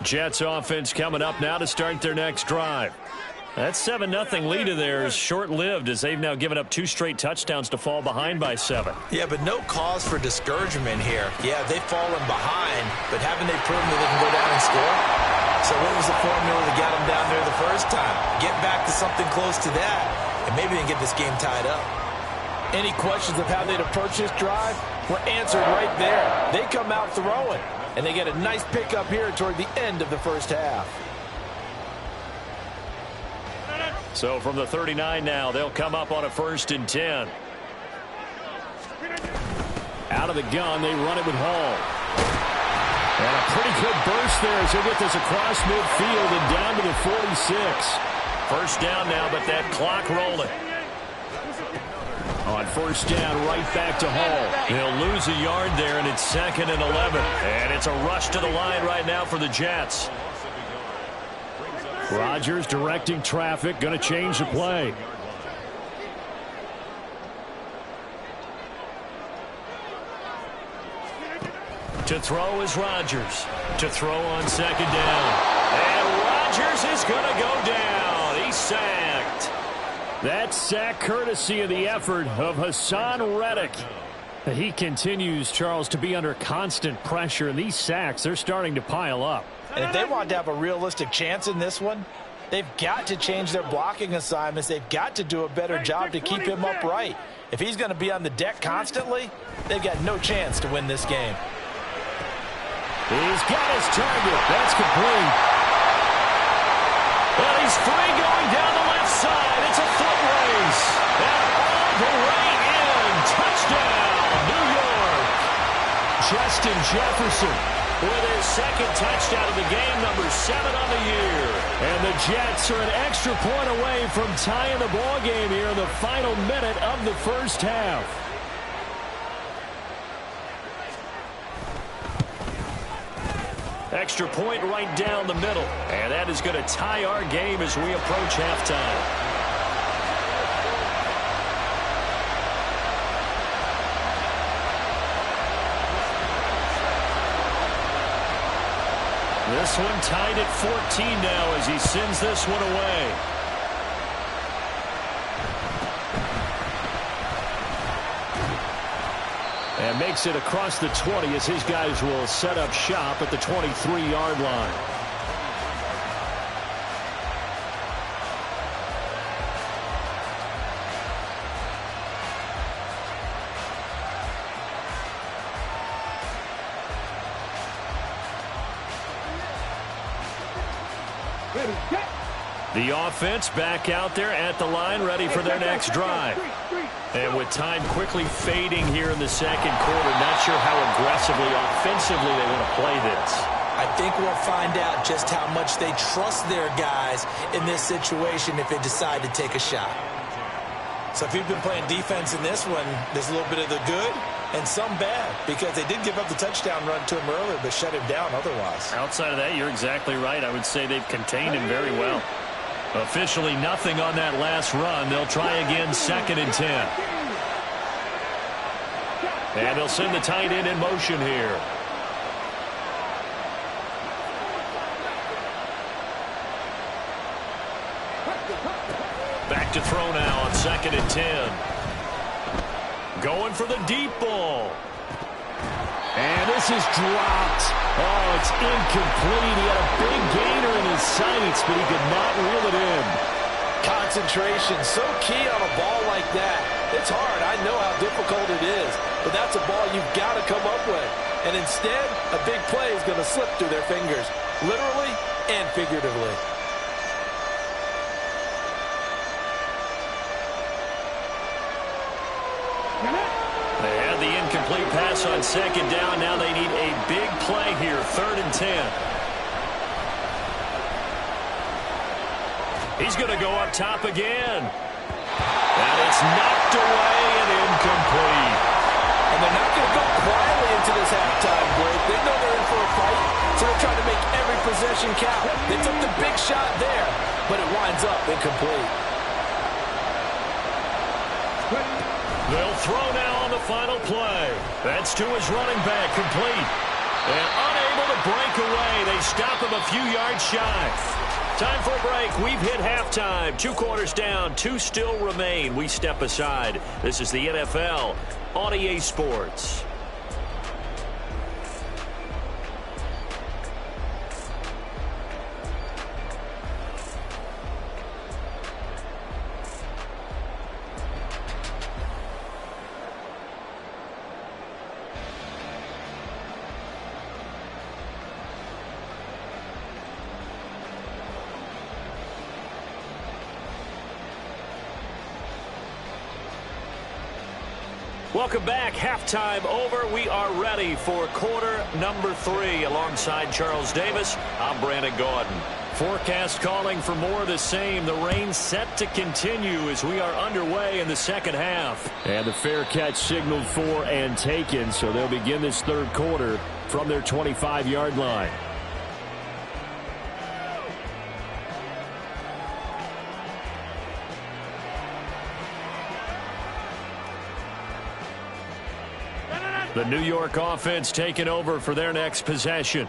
Jets offense coming up now to start their next drive. That 7-0 lead of theirs short-lived as they've now given up 2 straight touchdowns to fall behind by 7. Yeah, but no cause for discouragement here. Yeah, they've fallen behind, but haven't they proven that they can go down and score? So what was the formula that got them down there the first time? Get back to something close to that, and maybe they can get this game tied up. Any questions of how they'd approach this drive were answered right there. They come out throwing, and they get a nice pickup here toward the end of the first half. So from the 39 now, they'll come up on a 1st and 10. Out of the gun, they run it with Hall. And a pretty good burst there as he'll get this across midfield and down to the 46. First down now, but that clock rolling. On 1st down, right back to Hall. He'll lose a yard there, and it's 2nd and 11. And it's a rush to the line right now for the Jets. Rodgers directing traffic, going to change the play. To throw is Rodgers. To throw on 2nd down. And Rodgers is going to go down. He's sacked. That sack courtesy of the effort of Hassan Reddick. He continues, Charles, to be under constant pressure, and these sacks, they're starting to pile up. And if they want to have a realistic chance in this one, they've got to change their blocking assignments. They've got to do a better job to keep him upright. If he's going to be on the deck constantly, they've got no chance to win this game. He's got his target. That's complete. Well, he's free going down the left side. It's a foot race. And all the way in. Touchdown, New York. Justin Jefferson with his 2nd touchdown of the game, number 7 on the year. And the Jets are an extra point away from tying the ball game here in the final minute of the first half. Extra point right down the middle. And that is going to tie our game as we approach halftime. This one tied at 14 now as he sends this one away. And makes it across the 20 as his guys will set up shop at the 23-yard line. The offense back out there at the line, ready for their next drive. And with time quickly fading here in the 2nd quarter, not sure how aggressively, offensively they want to play this. I think we'll find out just how much they trust their guys in this situation if they decide to take a shot. So if you've been playing defense in this one, there's a little bit of the good and some bad, because they did give up the touchdown run to him earlier, but shut him down otherwise. Outside of that, you're exactly right. I would say they've contained him very well. Officially nothing on that last run. They'll try again, 2nd and 10. And they'll send the tight end in motion here. Back to throw now on 2nd and 10. Going for the deep ball. And this is dropped. Oh, it's incomplete. He had a big gainer in his sights, but he could not reel it in. Concentration, so key on a ball like that. It's hard. I know how difficult it is, but that's a ball you've got to come up with. And instead, a big play is going to slip through their fingers, literally and figuratively. They had the incomplete pass on 2nd down. Now they need a big play here, 3rd and 10. He's going to go up top again. And it's knocked away and incomplete. And they're not going to go quietly into this halftime break. They know they're in for a fight, so they're trying to make every possession count. They took the big shot there, but it winds up incomplete. They'll throw now on the final play. That's to his running back, complete. And unable to break away. They stop him a few yards shy. Time for a break. We've hit halftime. 2 quarters down. 2 still remain. We step aside. This is the NFL on EA Sports. Welcome back. Halftime over. We are ready for quarter number 3. Alongside Charles Davis, I'm Brandon Gaudin. Forecast calling for more of the same. The rain set to continue as we are underway in the second half. And the fair catch signaled for and taken, so they'll begin this third quarter from their 25-yard line. The New York offense taking over for their next possession.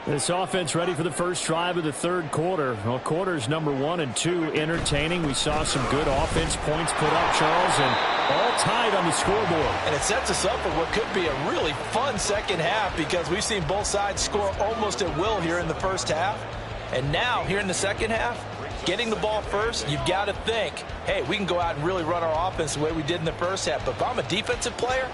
This offense ready for the first drive of the third quarter. Well, quarters number 1 and 2 entertaining. We saw some good offense points put up, Charles, and all tied on the scoreboard. And it sets us up for what could be a really fun second half because we've seen both sides score almost at will here in the first half. And now, here in the second half, getting the ball first, you've got to think, hey, we can go out and really run our offense the way we did in the first half. But if I'm a defensive player,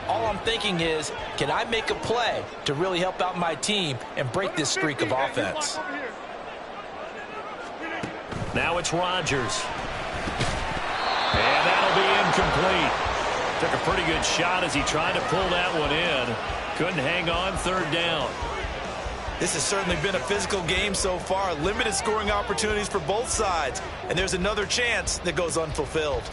all I'm thinking is, can I make a play to really help out my team and break this streak of offense? Now it's Rodgers. And that'll be incomplete. Took a pretty good shot as he tried to pull that one in. Couldn't hang on, third down. This has certainly been a physical game so far. Limited scoring opportunities for both sides. And there's another chance that goes unfulfilled.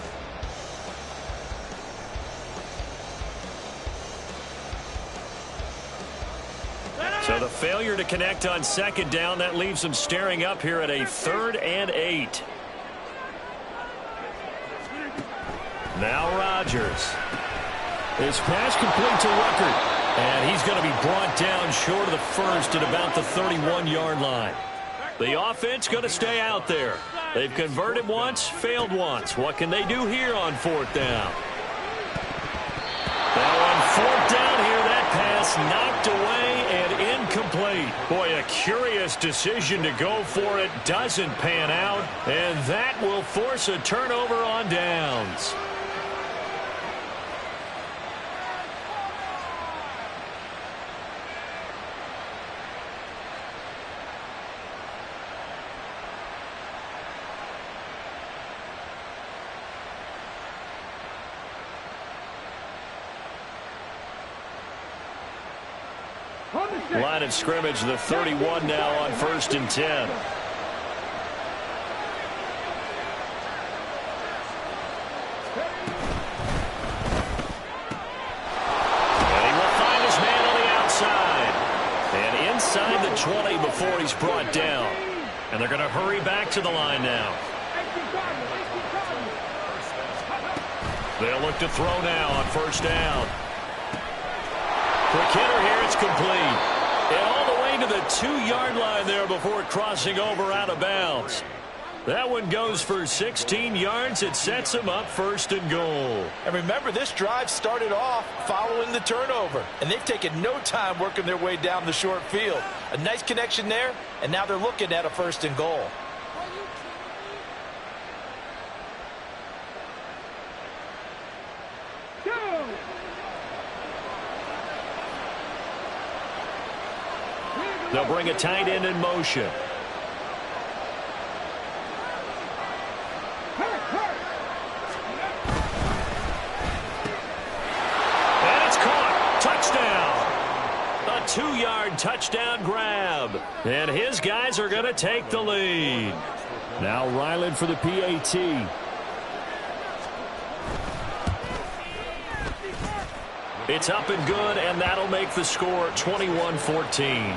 So the failure to connect on second down, that leaves them staring up here at a 3rd and 8. Now Rodgers. His pass complete to Ruckert. And he's going to be brought down short of the first at about the 31-yard line. The offense going to stay out there. They've converted once, failed once. What can they do here on 4th down? Now on 4th down here, that pass knocked away and incomplete. Boy, a curious decision to go for it. Doesn't pan out, and that will force a turnover on downs. Line of scrimmage, the 31 now on 1st and 10. And he will find his man on the outside. And inside the 20 before he's brought down. And they're going to hurry back to the line now. They'll look to throw now on 1st down. Quick hitter here, it's complete. And all the way to the 2-yard line there before crossing over out of bounds. That one goes for 16 yards. It sets him up 1st and goal. And remember, this drive started off following the turnover. And they've taken no time working their way down the short field. A nice connection there, and now they're looking at a 1st and goal. They'll bring a tight end in motion. And it's caught. Touchdown. A 2-yard touchdown grab. And his guys are going to take the lead. Now Ryland for the PAT. It's up and good, and that'll make the score 21-14.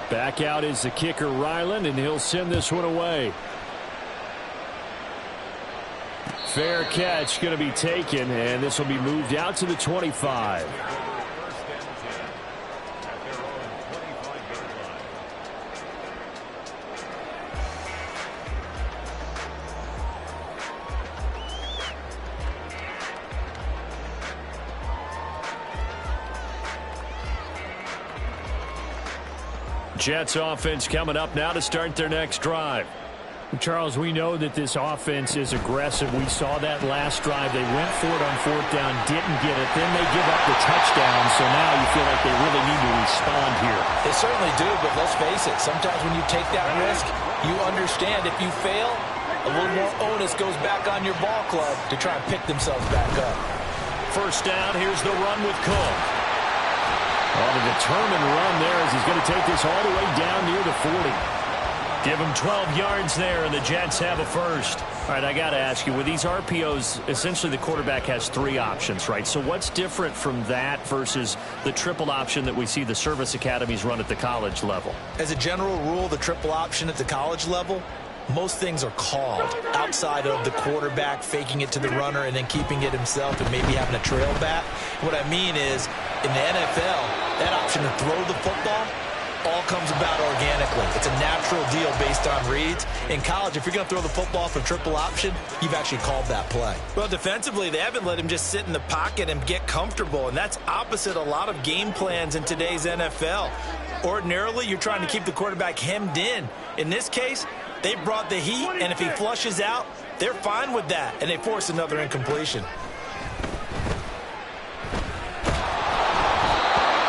Back out is the kicker, Ryland, and he'll send this one away. Fair catch going to be taken, and this will be moved out to the 25. Jets offense coming up now to start their next drive. Charles, we know that this offense is aggressive. We saw that last drive. They went for it on fourth down, didn't get it. Then they give up the touchdown, so now you feel like they really need to respond here. They certainly do, but let's face it. Sometimes when you take that risk, you understand if you fail, a little more onus goes back on your ball club to try and pick themselves back up. First down, here's the run with Cook. On a determined run there as he's going to take this all the way down near the 40. Give him 12 yards there, and the Jets have a first. All right, I got to ask you, with these RPOs, essentially the quarterback has 3 options, right? So what's different from that versus the triple option that we see the service academies run at the college level? As a general rule, the triple option at the college level, most things are called outside of the quarterback faking it to the runner and then keeping it himself and maybe having a trail back. What I mean is, in the NFL, that option to throw the football all comes about organically. It's a natural deal based on reads. In college, if you're going to throw the football for triple option, you've actually called that play. Well, defensively, they haven't let him just sit in the pocket and get comfortable, and that's opposite a lot of game plans in today's NFL. Ordinarily, you're trying to keep the quarterback hemmed in. In this case, they brought the heat, and if he flushes out, they're fine with that, and they force another incompletion.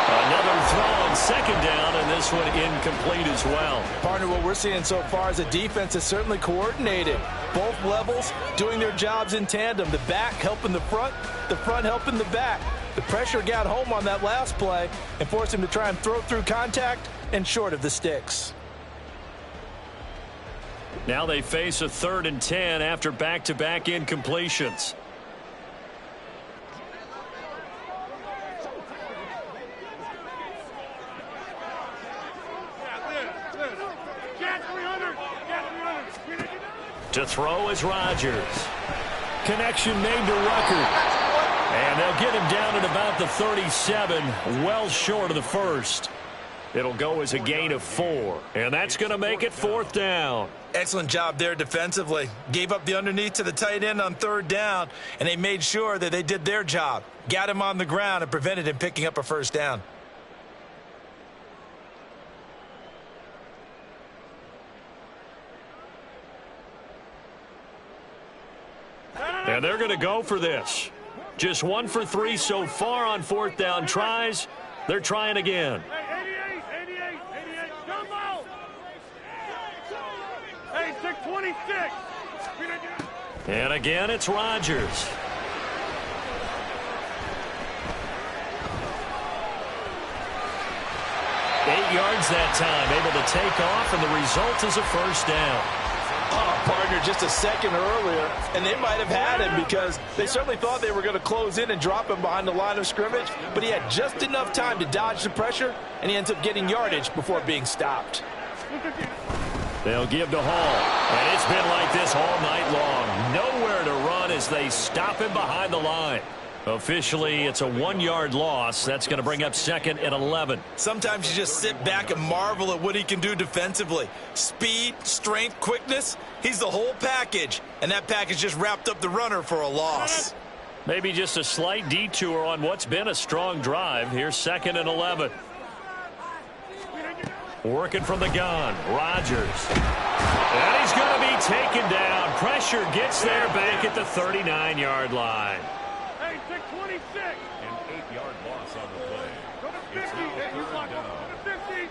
Another throw on second down, and this one incomplete as well. Partner, what we're seeing so far is a defense is certainly coordinated. Both levels doing their jobs in tandem. The back helping the front helping the back. The pressure got home on that last play and forced him to try and throw through contact and short of the sticks. Now they face a 3rd and 10 after back-to-back incompletions. To throw is Rodgers. Connection made to Rucker. And they'll get him down at about the 37, well short of the first. It'll go as a gain of 4, and that's going to make it 4th down. Excellent job there defensively. Gave up the underneath to the tight end on 3rd down, and they made sure that they did their job. Got him on the ground and prevented him picking up a first down. And they're going to go for this. Just 1 for 3 so far on 4th down tries. They're trying again. And again, it's Rodgers. Eight yards that time, able to take off, and the result is a first down. Oh, partner, just a second earlier, and they might have had him because they certainly thought they were going to close in and drop him behind the line of scrimmage, but he had just enough time to dodge the pressure, and he ends up getting yardage before being stopped. They'll give to Hall, and it's been like this all night long. Nowhere to run as they stop him behind the line. Officially, it's a 1-yard loss. That's going to bring up 2nd and 11. Sometimes you just sit back and marvel at what he can do defensively. Speed, strength, quickness, he's the whole package. And that package just wrapped up the runner for a loss. Maybe just a slight detour on what's been a strong drive. Here's 2nd and 11. Working from the gun, Rodgers. And he's going to be taken down. Pressure gets there back at the 39-yard line. Hey, 626. An 8-yard loss on the play. Go to 50. Hey, you block up. Go to 50.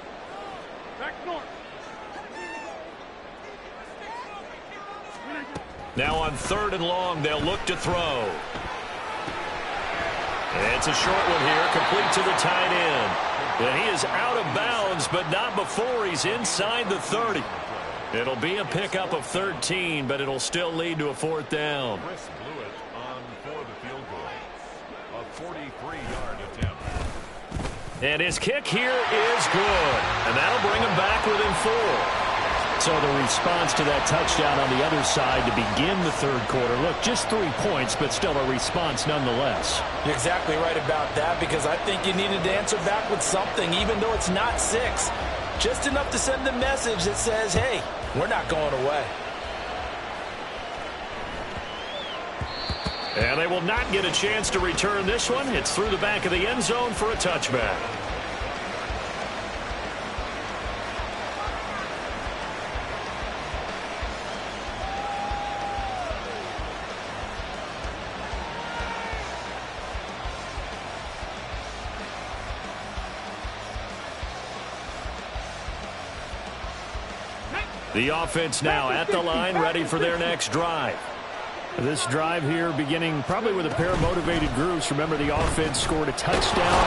Back north. Now on 3rd and long, they'll look to throw. It's a short one here, complete to the tight end. And he is out of bounds, but not before he's inside the 30. It'll be a pickup of 13, but it'll still lead to a 4th down. Chris blew it on for the field goal. A 43-yard attempt. And his kick here is good. And that'll bring him back within 4. So the response to that touchdown on the other side to begin the third quarter. Look, just 3 points, but still a response nonetheless. You're exactly right about that, because I think you needed to answer back with something, even though it's not 6. Just enough to send a message that says, hey, we're not going away. And they will not get a chance to return this one. It's through the back of the end zone for a touchback. The offense now at the line, ready for their next drive. This drive here beginning probably with a pair of motivated groups. Remember, the offense scored a touchdown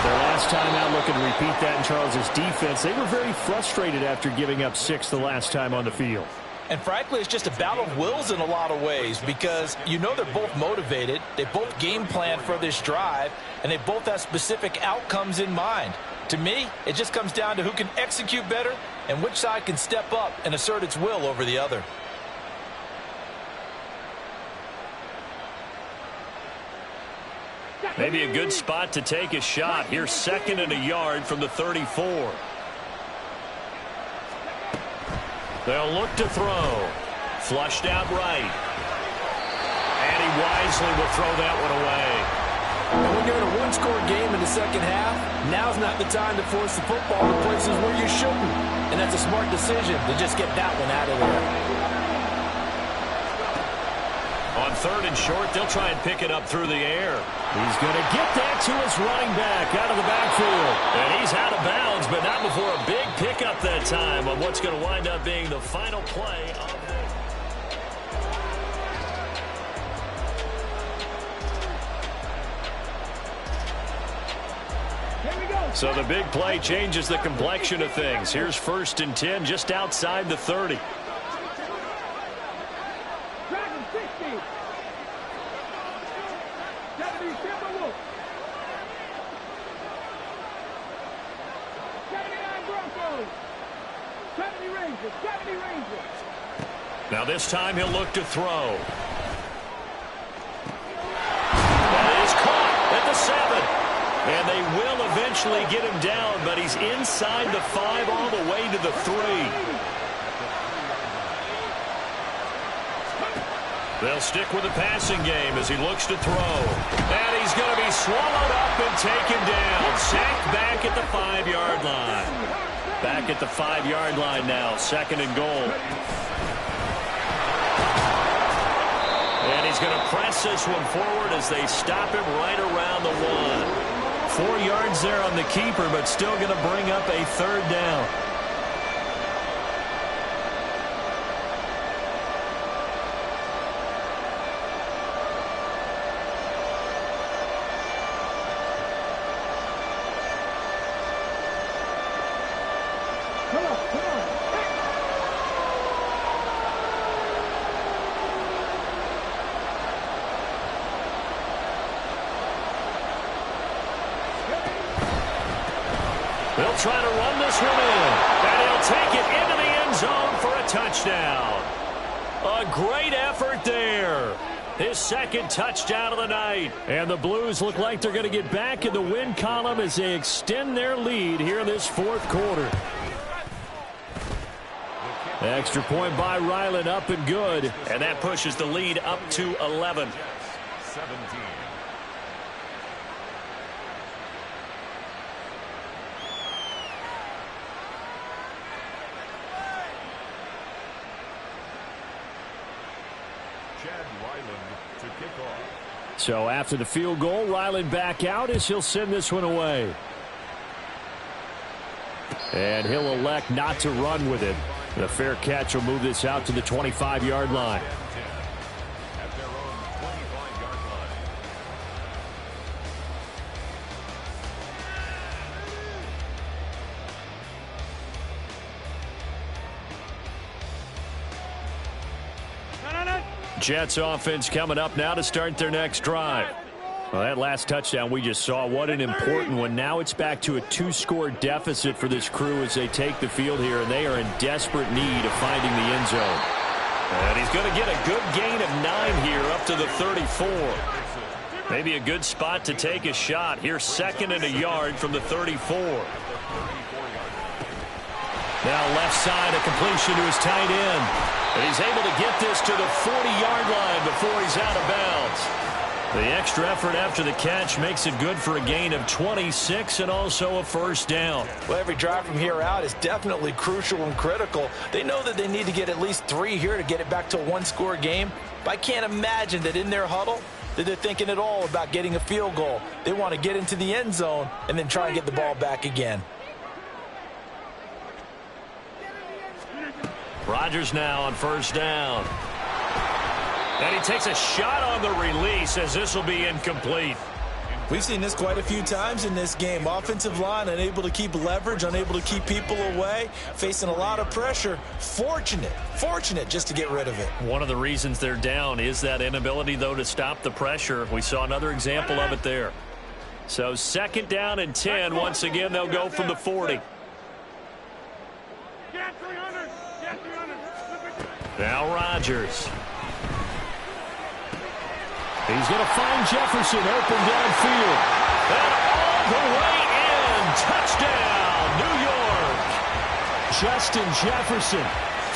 their last time out. Looking to repeat that in Charles's defense. They were very frustrated after giving up 6 the last time on the field. And frankly, it's just a battle of wills in a lot of ways, because you know they're both motivated. They both game plan for this drive, and they both have specific outcomes in mind. To me, it just comes down to who can execute better and which side can step up and assert its will over the other. Maybe a good spot to take a shot. Here's 2nd and a yard from the 34. They'll look to throw. Flushed out right. And he wisely will throw that one away. And when you're in a one-score game in the second half, now's not the time to force the football to places where you shouldn't. And that's a smart decision to just get that one out of there. On 3rd and short, they'll try and pick it up through the air. He's going to get that to his running back out of the backfield. And he's out of bounds, but not before a big pickup that time on what's going to wind up being the final play of the... So the big play changes the complexion of things. Here's 1st and 10 just outside the 30. Now this time he'll look to throw. That is caught at the 7. And they will eventually get him down, but he's inside the 5 all the way to the 3. They'll stick with the passing game as he looks to throw. And he's going to be swallowed up and taken down. Sacked back at the 5-yard line. Back at the 5-yard line now, 2nd and goal. And he's going to press this one forward as they stop him right around the 1. 4 yards there on the keeper, but still going to bring up a 3rd down. They'll try to run this one in, and he'll take it into the end zone for a touchdown. A great effort there. His 2nd touchdown of the night. And the Blues look like they're going to get back in the win column as they extend their lead here in this 4th quarter. Extra point by Ryland, up and good. And that pushes the lead up to 11. 17. So after the field goal, Ryland back out as he'll send this one away. And he'll elect not to run with it. The fair catch will move this out to the 25-yard line. At their own 25-yard line. Jets offense coming up now to start their next drive. Well, that last touchdown we just saw, what an important one. Now it's back to a 2-score deficit for this crew as they take the field here, and they are in desperate need of finding the end zone. And he's going to get a good gain of 9 here up to the 34. Maybe a good spot to take a shot. Here's 2nd and a yard from the 34. Now left side, a completion to his tight end. And he's able to get this to the 40-yard line before he's out of bounds. The extra effort after the catch makes it good for a gain of 26 and also a first down. Well, every drive from here out is definitely crucial and critical. They know that they need to get at least 3 here to get it back to a 1-score game. But I can't imagine that in their huddle that they're thinking at all about getting a field goal. They want to get into the end zone and then try and get the ball back again. Rodgers now on first down. And he takes a shot on the release as this will be incomplete. We've seen this quite a few times in this game. Offensive line unable to keep leverage, unable to keep people away, facing a lot of pressure. Fortunate just to get rid of it. One of the reasons they're down is that inability, though, to stop the pressure. We saw another example of it there. So 2nd down and 10. Once again, they'll go from the 40. Now Rodgers. He's going to find Jefferson open downfield. And all the way in. Touchdown, New York. Justin Jefferson,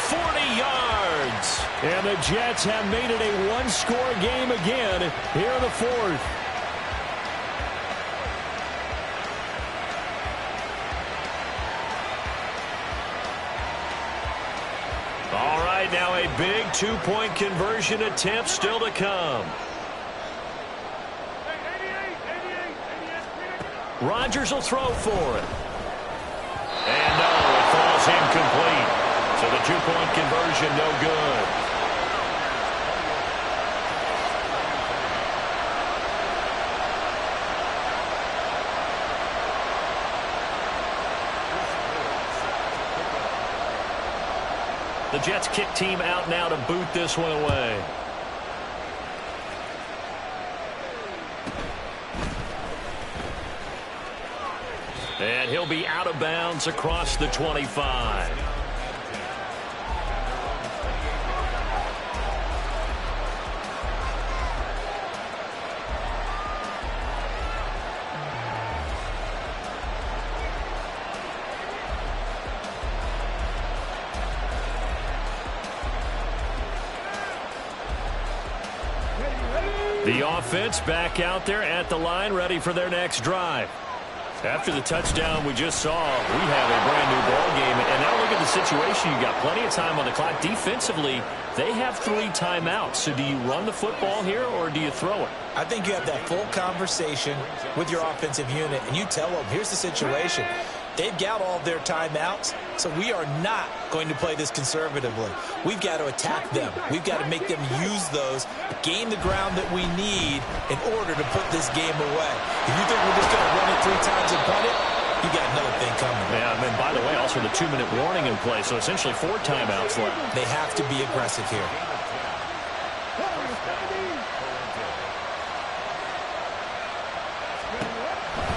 40 yards. And the Jets have made it a 1-score game again here in the 4th. All right, now a big 2-point conversion attempt still to come. Rodgers will throw for it. And no, it falls incomplete. So the 2-point conversion no good. The Jets kick team out now to boot this one away. And he'll be out of bounds across the 25. The offense back out there at the line, ready for their next drive. After the touchdown we just saw, we have a brand new ball game. And now look at the situation. You got plenty of time on the clock. Defensively, they have 3 timeouts. So do you run the football here or do you throw it? I think you have that full conversation with your offensive unit, and you tell them, here's the situation. They've got all of their timeouts, so we are not going to play this conservatively. We've got to attack them. We've got to make them use those, gain the ground that we need in order to put this game away. If you think we're just going to run it 3 times and punt it, you got another thing coming. Yeah, and by the way, also the 2-minute warning in play, so essentially 4 timeouts left. They have to be aggressive here.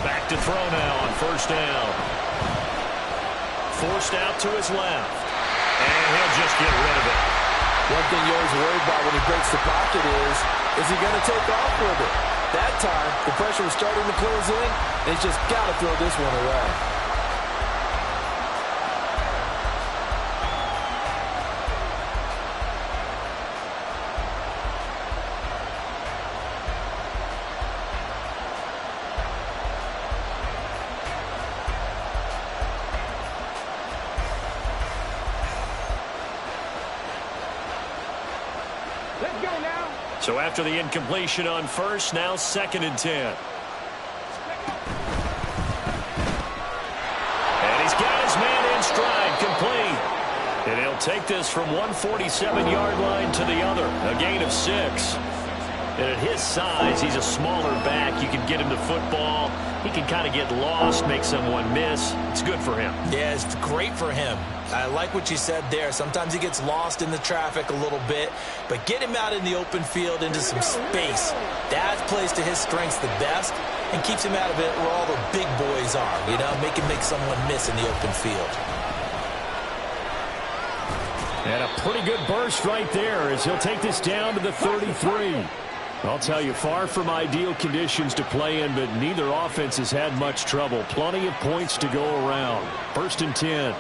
Back to throw now on first down. Forced out to his left. And he'll just get rid of it. One thing you always worry about when he breaks the pocket is he going to take off with it? That time, the pressure was starting to close in, and he's just got to throw this one away. So after the incompletion on first, now 2nd and 10. And he's got his man in stride, complete. And he'll take this from 147-yard line to the other, a gain of 6. And at his size, he's a smaller back. You can get him the football. He can kind of get lost, make someone miss. It's good for him. Yeah, it's great for him. I like what you said there. Sometimes he gets lost in the traffic a little bit, but get him out in the open field into some space. That plays to his strengths the best and keeps him out of it where all the big boys are, you know, make someone miss in the open field. And a pretty good burst right there as he'll take this down to the 33. I'll tell you, far from ideal conditions to play in, but neither offense has had much trouble. Plenty of points to go around. 1st and 10.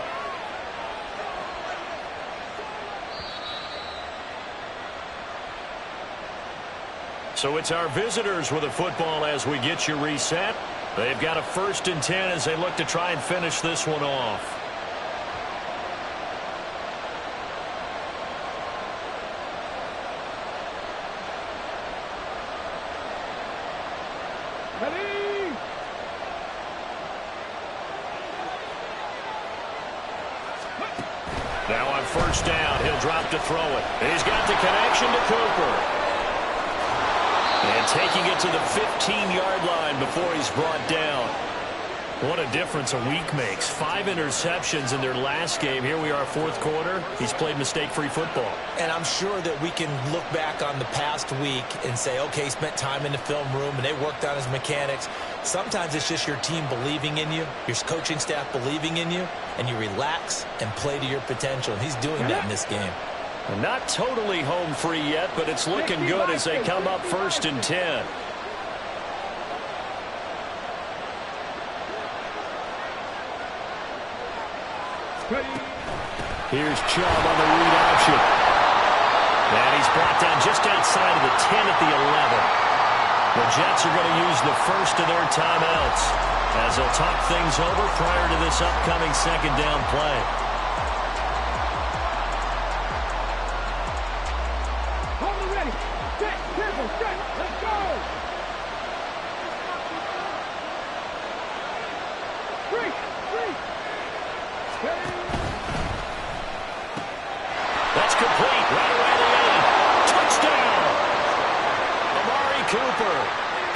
So it's our visitors with the football as we get you reset. They've got a 1st and 10 as they look to try and finish this one off. Now on 1st down, he'll drop to throw it. He's got the connection to Cooper. And taking it to the 15-yard line before he's brought down. What a difference a week makes. 5 interceptions in their last game. Here we are, 4th quarter. He's played mistake-free football. And I'm sure that we can look back on the past week and say, okay, he spent time in the film room and they worked on his mechanics. Sometimes it's just your team believing in you, your coaching staff believing in you, and you relax and play to your potential. And he's doing that in this game. Not totally home free yet, but it's looking good as they come up 1st and 10. Here's Chubb on the read option. And he's brought down just outside of the 10 at the 11. The Jets are going to use the first of their timeouts as they'll talk things over prior to this upcoming 2nd down play. That's complete. Right away to lead. Touchdown. Amari Cooper.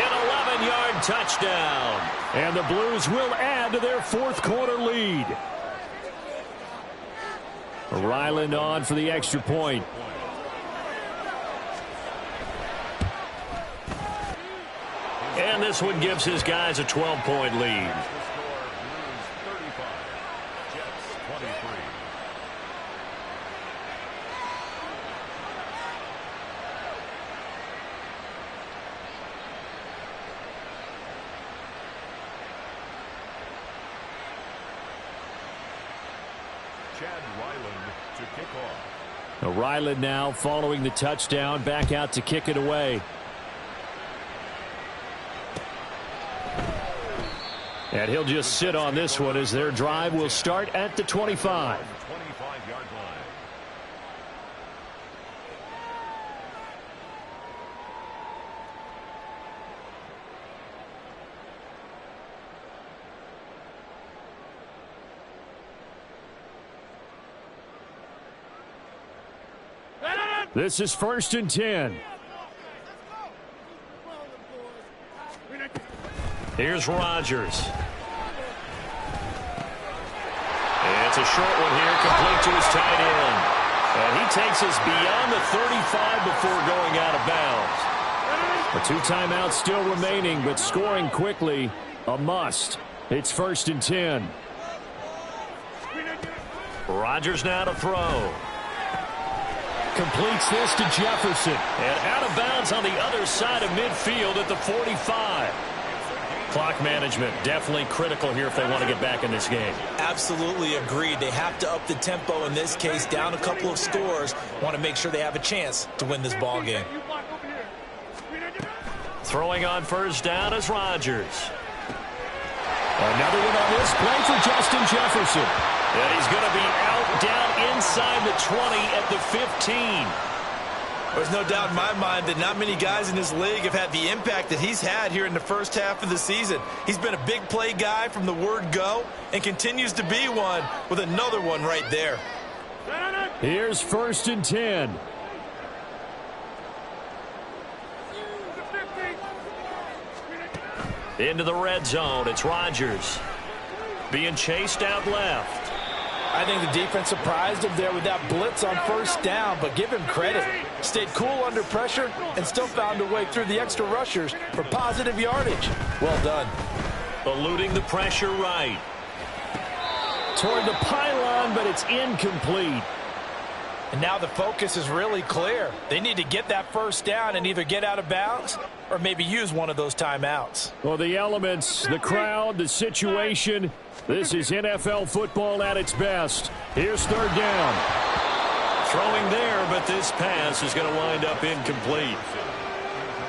An 11-yard touchdown. And the Blues will add to their 4th quarter lead. Ryland on for the extra point. And this one gives his guys a 12-point lead. Ryland now following the touchdown, back out to kick it away. And he'll just sit on this one as their drive will start at the 25. This is 1st and 10. Here's Rodgers. It's a short one here, complete to his tight end. And he takes us beyond the 35 before going out of bounds. The 2 timeouts still remaining, but scoring quickly, a must. It's 1st and 10. Rodgers now to throw. Completes this to Jefferson. And out of bounds on the other side of midfield at the 45. Clock management definitely critical here if they want to get back in this game. Absolutely agreed. They have to up the tempo in this case, down a couple of scores. Want to make sure they have a chance to win this ball game. Throwing on 1st down is Rodgers. Another one on this play for Justin Jefferson. And he's going to be out down inside the 20 at the 15. There's no doubt in my mind that not many guys in this league have had the impact that he's had here in the first half of the season. He's been a big play guy from the word go and continues to be one with another one right there. Here's 1st and 10. Into the red zone. It's Rodgers. Being chased out left. I think the defense surprised him there with that blitz on first down, but give him credit. Stayed cool under pressure and still found a way through the extra rushers for positive yardage. Well done. Eluding the pressure right. Toward the pylon, but it's incomplete. And now the focus is really clear. They need to get that first down and either get out of bounds or maybe use one of those timeouts. Well, the elements, the crowd, the situation, this is NFL football at its best. Here's third down. Throwing there, but this pass is going to wind up incomplete.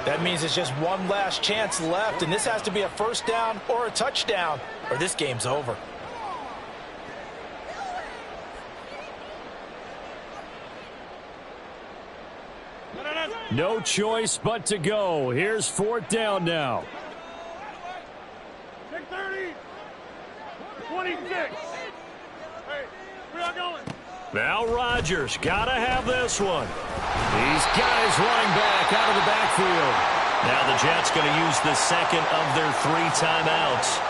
That means it's just one last chance left, and this has to be a first down or a touchdown, or this game's over. No choice but to go. Here's fourth down now. 30, 26. Hey, we're not going. Now Rodgers, gotta have this one. He's got his running back out of the backfield. Now the Jets going to use the second of their 3 timeouts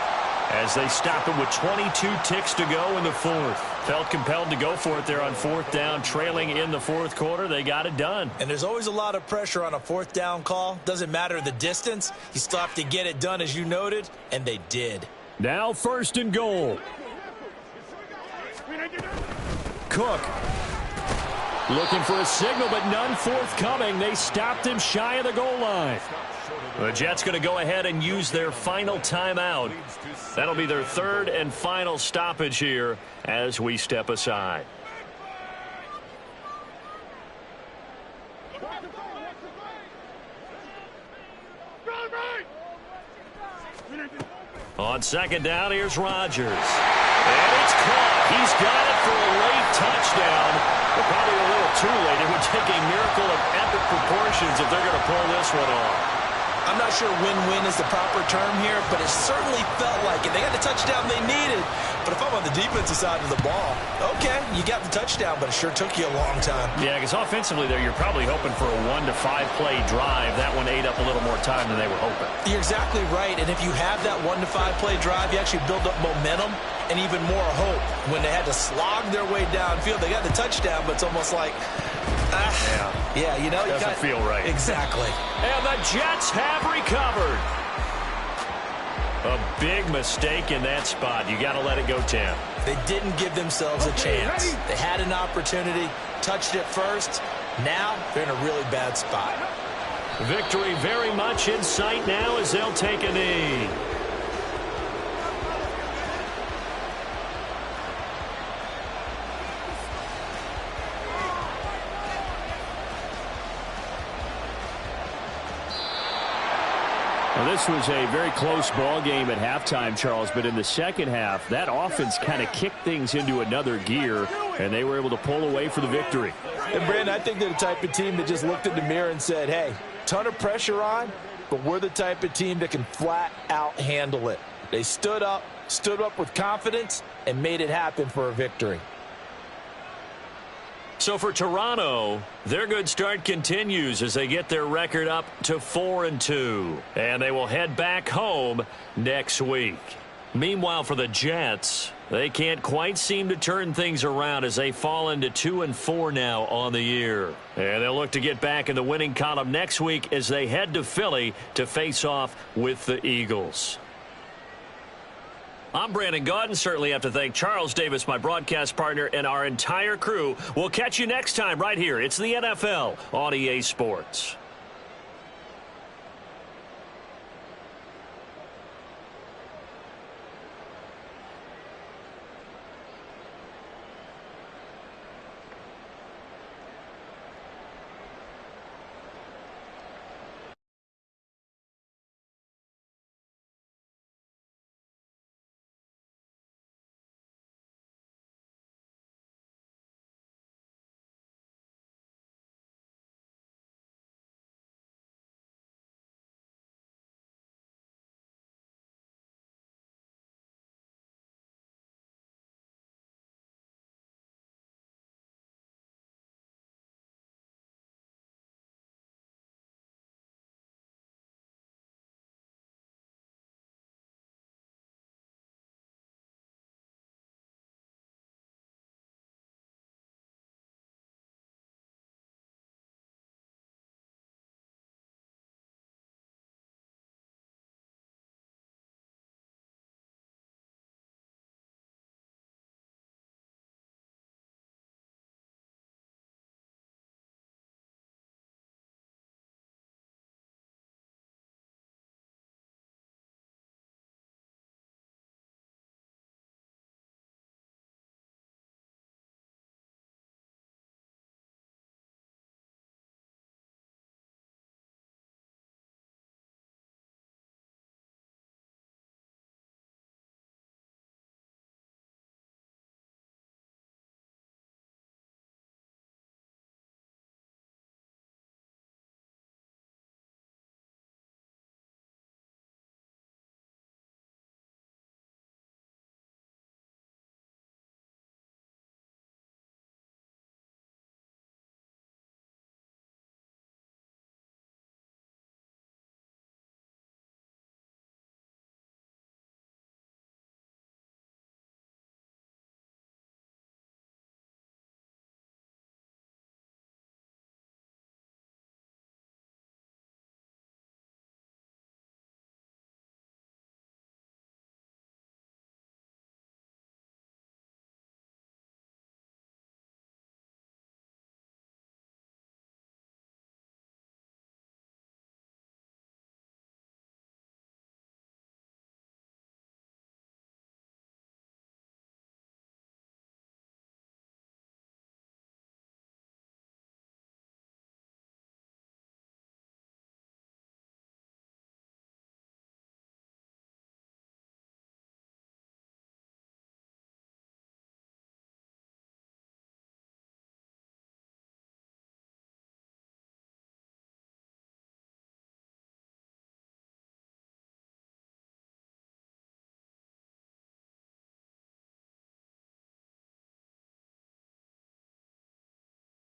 as they stop it with 22 ticks to go in the fourth. Felt compelled to go for it there on fourth down, trailing in the fourth quarter. They got it done. And there's always a lot of pressure on a fourth down call. Doesn't matter the distance. You still have to get it done, as you noted, and they did. Now first and goal. Cook looking for a signal, but none forthcoming. They stopped him shy of the goal line. The Jets going to go ahead and use their final timeout. That'll be their third and final stoppage here as we step aside. On second down, here's Rodgers. And it's caught. He's got it for a late touchdown. But probably a little too late. It would take a miracle of epic proportions if they're going to pull this one off. I'm not sure win-win is the proper term here, but it certainly felt like it. They got the touchdown they needed, but if I'm on the defensive side of the ball, okay, you got the touchdown, but it sure took you a long time. Yeah, because offensively there, you're probably hoping for a 1 to 5 play drive. That one ate up a little more time than they were hoping. You're exactly right, and if you have that 1 to 5 play drive, you actually build up momentum and even more hope. When they had to slog their way downfield, they got the touchdown, but it's almost like, yeah, you know, doesn't feel right. Exactly. And the Jets have recovered. A big mistake in that spot. You got to let it go, Tim. They didn't give themselves a chance. They had an opportunity, touched it first. Now they're in a really bad spot. Victory very much in sight now as they'll take a knee. Well, this was a very close ball game at halftime, Charles, but in the second half, that offense kind of kicked things into another gear, and they were able to pull away for the victory. And, Brandon, I think they're the type of team that just looked in the mirror and said, hey, ton of pressure on, but we're the type of team that can flat out handle it. They stood up with confidence, and made it happen for a victory. So for Toronto, their good start continues as they get their record up to 4-2. And they will head back home next week. Meanwhile, for the Jets, they can't quite seem to turn things around as they fall into 2-4 now on the year. And they'll look to get back in the winning column next week as they head to Philly to face off with the Eagles. I'm Brandon Gaudin. Certainly have to thank Charles Davis, my broadcast partner, and our entire crew. We'll catch you next time right here. It's the NFL on EA Sports.